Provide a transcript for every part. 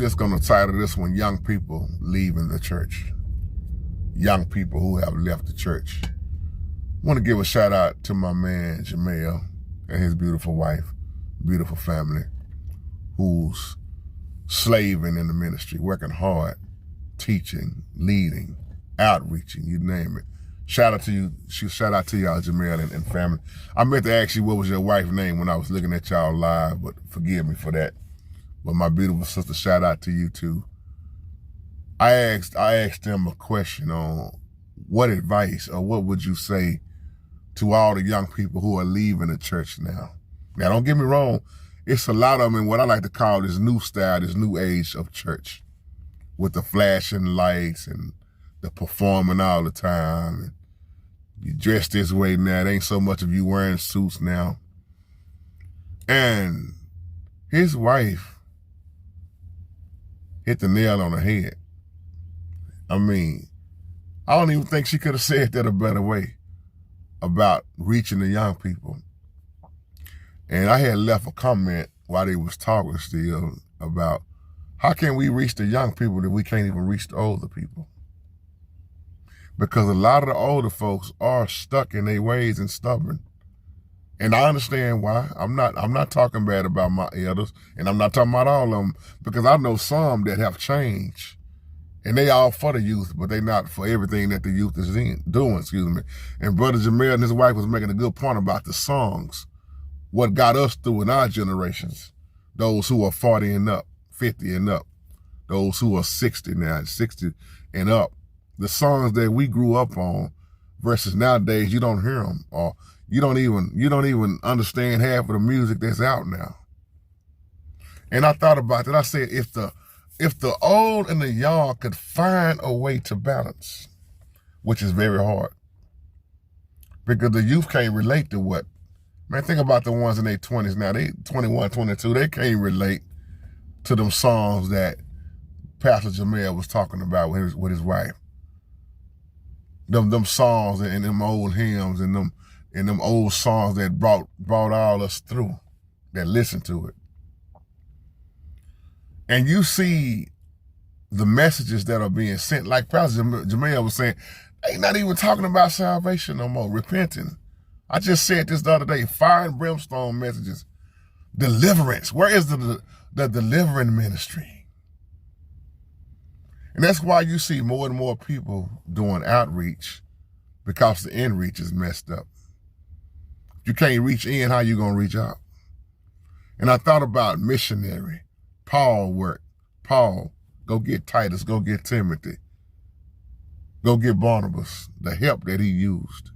just going to title this one, Young People Leaving the Church. Young people who have left the church. I want to give a shout out to my man, Jamel, and his beautiful wife, beautiful family, who's slaving in the ministry, working hard, teaching, leading, outreaching, you name it. Shout out to you. Shout out to y'all, Jamel and family. I meant to ask you what was your wife's name when I was looking at y'all live, but forgive me for that. But my beautiful sister, shout out to you too. I asked them a question on what advice or what would you say to all the young people who are leaving the church now. Now, don't get me wrong. It's a lot of them in what I like to call this new style, this new age of church, with the flashing lights and the performing all the time. And you dress this way now. It ain't so much of you wearing suits now. And his wife hit the nail on the head. I mean, I don't even think she could have said that a better way about reaching the young people. And I had left a comment while they was talking still about how can we reach the young people that we can't even reach the older people? Because a lot of the older folks are stuck in their ways and stubborn. And I understand why. I'm not talking bad about my elders, and I'm not talking about all of them, because I know some that have changed. And they all for the youth, but they not for everything that the youth is doing, excuse me. And Brother Jamel and his wife was making a good point about the songs, what got us through in our generations, those who are 40 and up, 50 and up, those who are 60 now, 60 and up. The songs that we grew up on versus nowadays, you don't hear them, or you don't even understand half of the music that's out now. And I thought about that. I said, if the old and the young could find a way to balance, which is very hard, because the youth can't relate to what, man, think about the ones in their 20s now, they 21, 22, they can't relate to them songs that Pastor Jamel was talking about with his wife. Them songs and them old hymns and them old songs that brought all us through, that listened to it. And you see the messages that are being sent, like Pastor Jamel was saying, they not even talking about salvation no more, repenting. I just said this the other day, fire and brimstone messages, deliverance. Where is the delivering ministry? And that's why you see more and more people doing outreach, because the in reach is messed up. If you can't reach in, how you gonna reach out? And I thought about missionary, Paul work. Paul, go get Titus, go get Timothy, go get Barnabas, the help that he used.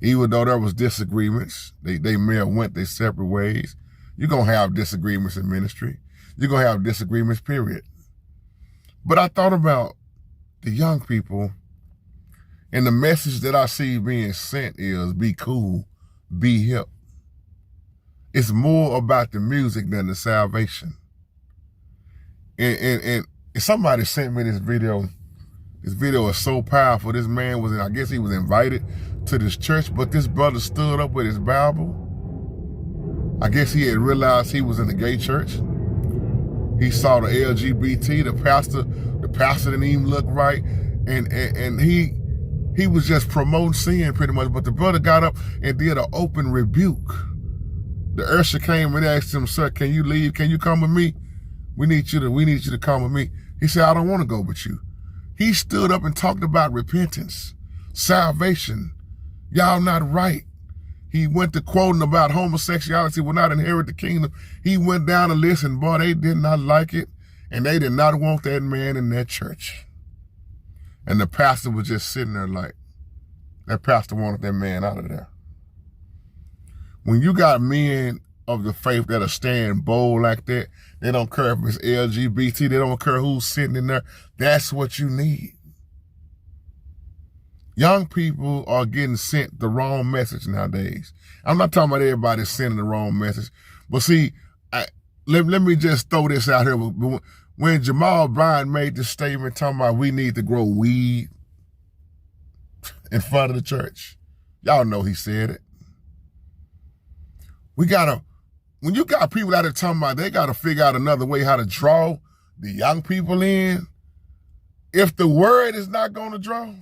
Even though there was disagreements, they may have went their separate ways. You're gonna have disagreements in ministry. You're gonna have disagreements, period. But I thought about the young people, and the message that I see being sent is be cool, be hip. It's more about the music than the salvation. And somebody sent me this video. This video is so powerful. This man was, I guess he was invited to this church, but this brother stood up with his Bible. I guess he had realized he was in a gay church. He saw the LGBT, the pastor didn't even look right. And he was just promoting sin pretty much. But the brother got up and did an open rebuke. The usher came and asked him, sir, can you leave? Can you come with me? We need you to come with me. He said, I don't want to go with you. He stood up and talked about repentance, salvation. Y'all not right. He went to quoting about homosexuality will not inherit the kingdom. He went down the list, and boy, they did not like it. And they did not want that man in that church. And the pastor was just sitting there like, that pastor wanted that man out of there. When you got men of the faith that are staying bold like that, they don't care if it's LGBT, they don't care who's sitting in there. That's what you need. Young people are getting sent the wrong message nowadays. I'm not talking about everybody sending the wrong message. But see, let me just throw this out here. When Jamal Bryant made this statement talking about we need to grow weed in front of the church, y'all know he said it. When you got people out there talking about they got to figure out another way how to draw the young people in, if the word is not going to draw,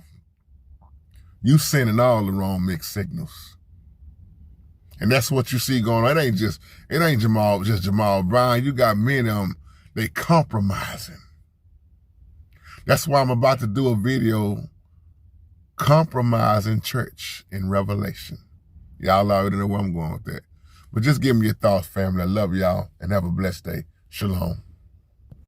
you sending all the wrong mixed signals. And that's what you see going on. It ain't just Jamal Brown. You got many of them, they compromising. That's why I'm about to do a video, Compromising Church in Revelation. Y'all already know where I'm going with that. But just give me your thoughts, family. I love y'all, and have a blessed day. Shalom.